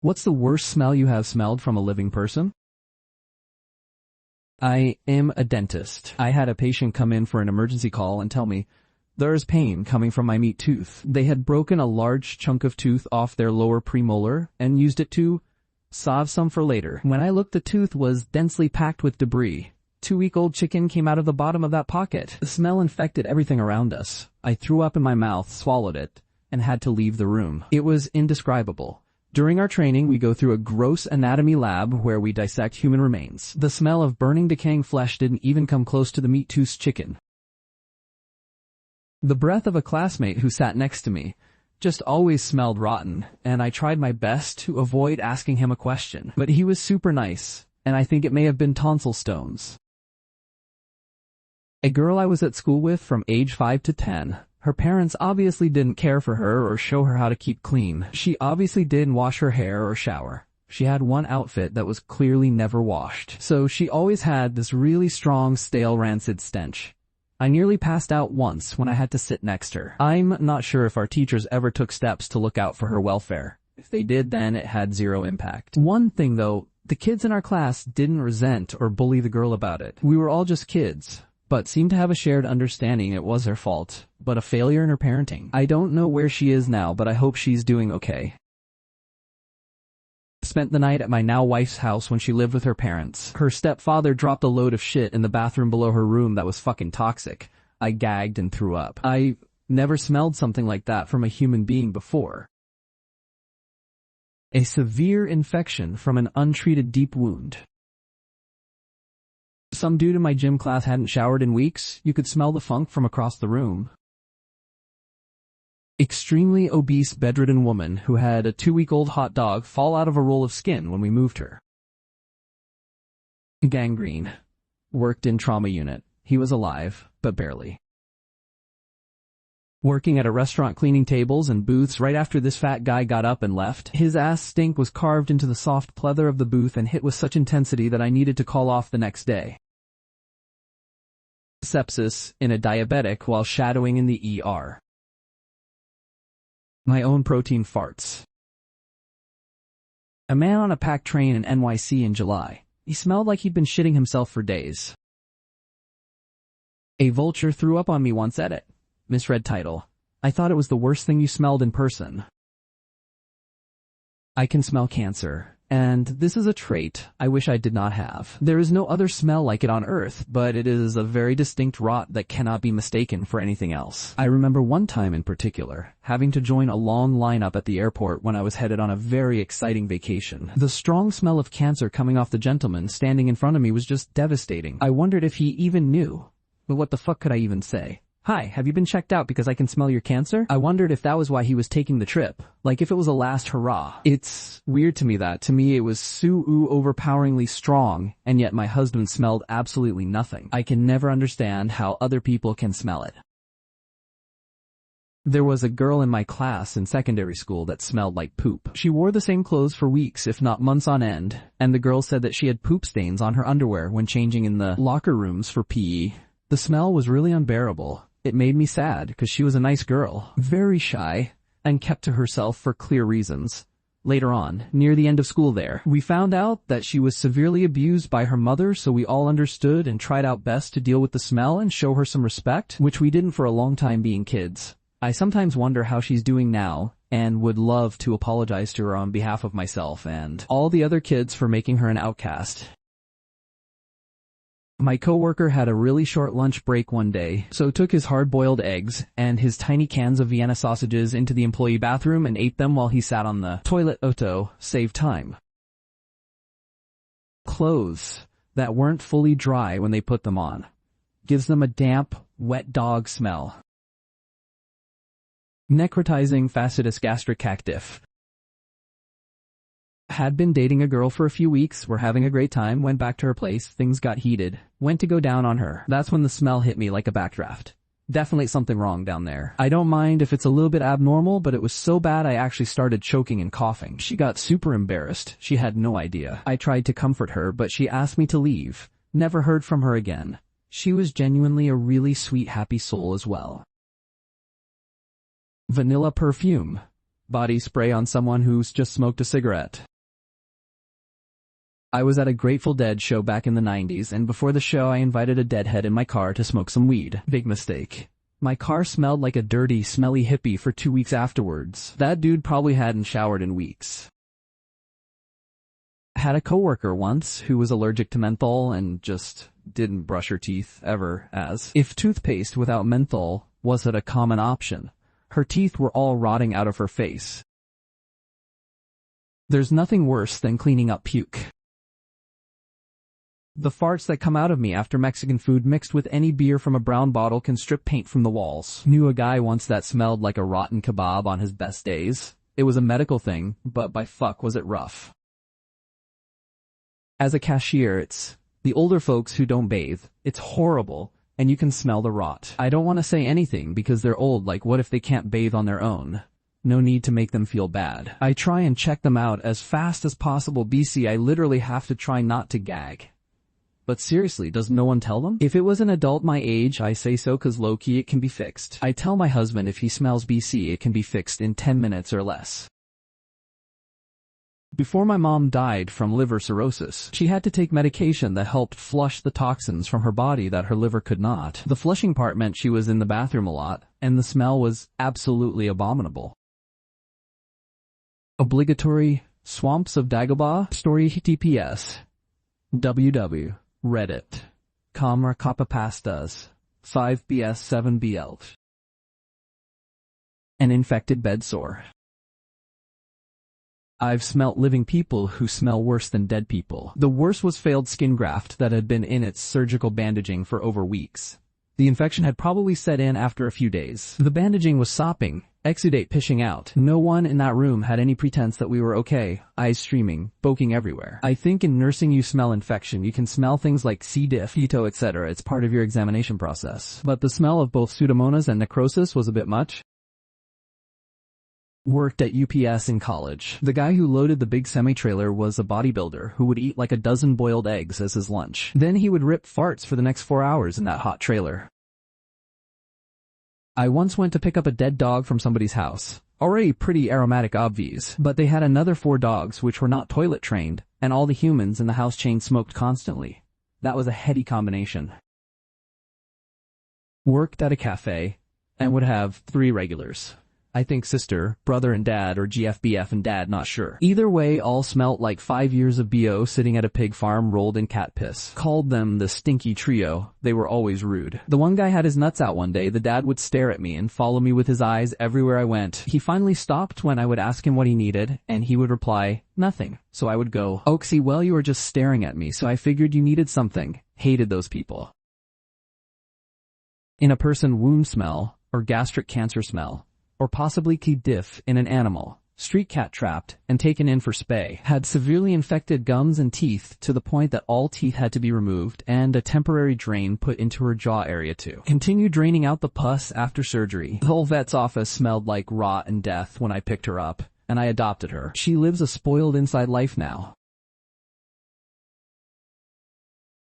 What's the worst smell you have smelled from a living person? I am a dentist. I had a patient come in for an emergency call and tell me, "There's pain coming from my meat tooth." They had broken a large chunk of tooth off their lower premolar and used it to salve some for later. When I looked, the tooth was densely packed with debris. 2-week-old chicken came out of the bottom of that pocket. The smell infected everything around us. I threw up in my mouth, swallowed it, and had to leave the room. It was indescribable. During our training, we go through a gross anatomy lab where we dissect human remains. The smell of burning, decaying flesh didn't even come close to the meat tooth's chicken. The breath of a classmate who sat next to me just always smelled rotten, and I tried my best to avoid asking him a question. But he was super nice, and I think it may have been tonsil stones. A girl I was at school with from age 5 to 10. Her parents obviously didn't care for her or show her how to keep clean. She obviously didn't wash her hair or shower. She had one outfit that was clearly never washed, so she always had this really strong, stale, rancid stench. I nearly passed out once when I had to sit next to her. I'm not sure if our teachers ever took steps to look out for her welfare. If they did, then it had zero impact. One thing though, the kids in our class didn't resent or bully the girl about it. We were all just kids, but seemed to have a shared understanding it was her fault, but a failure in her parenting. I don't know where she is now, but I hope she's doing okay. Spent the night at my now wife's house when she lived with her parents. Her stepfather dropped a load of shit in the bathroom below her room that was fucking toxic. I gagged and threw up. I never smelled something like that from a human being before. A severe infection from an untreated deep wound. Some dude in my gym class hadn't showered in weeks. You could smell the funk from across the room. Extremely obese bedridden woman who had a 2-week-old hot dog fall out of a roll of skin when we moved her. Gangrene. Worked in trauma unit. He was alive, but barely. Working at a restaurant cleaning tables and booths right after this fat guy got up and left. His ass stink was carved into the soft pleather of the booth and hit with such intensity that I needed to call off the next day. Sepsis in a diabetic while shadowing in the ER. My own protein farts. A man on a packed train in NYC in July. He smelled like he'd been shitting himself for days. A vulture threw up on me once. Edit. Misread title. I thought it was the worst thing you smelled in person. I can smell cancer, and this is a trait I wish I did not have. There is no other smell like it on Earth, but it is a very distinct rot that cannot be mistaken for anything else. I remember one time in particular, having to join a long lineup at the airport when I was headed on a very exciting vacation. The strong smell of cancer coming off the gentleman standing in front of me was just devastating. I wondered if he even knew. But what the fuck could I even say? "Hi, have you been checked out because I can smell your cancer?" I wondered if that was why he was taking the trip, like if it was a last hurrah. It's weird to me that, to me, it was overpoweringly strong, and yet my husband smelled absolutely nothing. I can never understand how other people can smell it. There was a girl in my class in secondary school that smelled like poop. She wore the same clothes for weeks, if not months on end, and the girl said that she had poop stains on her underwear when changing in the locker rooms for PE. The smell was really unbearable. It made me sad because she was a nice girl, very shy, and kept to herself for clear reasons. Later on, near the end of school there, we found out that she was severely abused by her mother, so we all understood and tried out best to deal with the smell and show her some respect, which we didn't for a long time being kids. I sometimes wonder how she's doing now, and would love to apologize to her on behalf of myself and all the other kids for making her an outcast. My coworker had a really short lunch break one day, so took his hard-boiled eggs and his tiny cans of Vienna sausages into the employee bathroom and ate them while he sat on the toilet to save time. Clothes that weren't fully dry when they put them on. Gives them a damp, wet dog smell. Necrotizing facitis gastric cactif. Had been dating a girl for a few weeks, were having a great time, went back to her place, things got heated, went to go down on her. That's when the smell hit me like a backdraft. Definitely something wrong down there. I don't mind if it's a little bit abnormal, but it was so bad I actually started choking and coughing. She got super embarrassed. She had no idea. I tried to comfort her, but she asked me to leave. Never heard from her again. She was genuinely a really sweet, happy soul as well. Vanilla perfume. Body spray on someone who's just smoked a cigarette. I was at a Grateful Dead show back in the 90s, and before the show I invited a deadhead in my car to smoke some weed. Big mistake. My car smelled like a dirty, smelly hippie for 2 weeks afterwards. That dude probably hadn't showered in weeks. Had a coworker once who was allergic to menthol and just didn't brush her teeth ever, as if toothpaste without menthol wasn't a common option. Her teeth were all rotting out of her face. There's nothing worse than cleaning up puke. The farts that come out of me after Mexican food mixed with any beer from a brown bottle can strip paint from the walls. Knew a guy once that smelled like a rotten kebab on his best days. It was a medical thing, but by fuck was it rough. As a cashier, it's the older folks who don't bathe. It's horrible, and you can smell the rot. I don't want to say anything because they're old, like what if they can't bathe on their own? No need to make them feel bad. I try and check them out as fast as possible. BC, I literally have to try not to gag. But seriously, does no one tell them? If it was an adult my age, I say so cause low-key it can be fixed. I tell my husband if he smells BC it can be fixed in 10 minutes or less. Before my mom died from liver cirrhosis, she had to take medication that helped flush the toxins from her body that her liver could not. The flushing part meant she was in the bathroom a lot, and the smell was absolutely abominable. Obligatory Swamps of Dagobah story. TPS www.reddit.com or Kapapastas 5BS7BL. An infected bed sore. I've smelt living people who smell worse than dead people. The worst was failed skin graft that had been in its surgical bandaging for over weeks. The infection had probably set in after a few days. The bandaging was sopping, exudate pishing out. No one in that room had any pretense that we were okay, eyes streaming, poking everywhere. I think in nursing you smell infection. You can smell things like C. diff, keto, etc. It's part of your examination process. But the smell of both Pseudomonas and necrosis was a bit much. Worked at UPS in college. The guy who loaded the big semi-trailer was a bodybuilder who would eat like a dozen boiled eggs as his lunch. Then he would rip farts for the next 4 hours in that hot trailer. I once went to pick up a dead dog from somebody's house. Already pretty aromatic obvious, but they had another 4 dogs which were not toilet trained, and all the humans in the house chain smoked constantly. That was a heady combination. Worked at a cafe, and would have 3 regulars. I think sister, brother and dad, or GFBF and dad, not sure. Either way, all smelt like 5 years of BO sitting at a pig farm rolled in cat piss. Called them the stinky trio. They were always rude. The one guy had his nuts out one day. The dad would stare at me and follow me with his eyes everywhere I went. He finally stopped when I would ask him what he needed, and he would reply, nothing. So I would go, Oaksy, well, you were just staring at me, so I figured you needed something. Hated those people. In a person, wound smell, or gastric cancer smell, or possibly C. diff in an animal, street cat trapped and taken in for spay, had severely infected gums and teeth to the point that all teeth had to be removed and a temporary drain put into her jaw area too. Continued draining out the pus after surgery. The whole vet's office smelled like rot and death when I picked her up, and I adopted her. She lives a spoiled inside life now.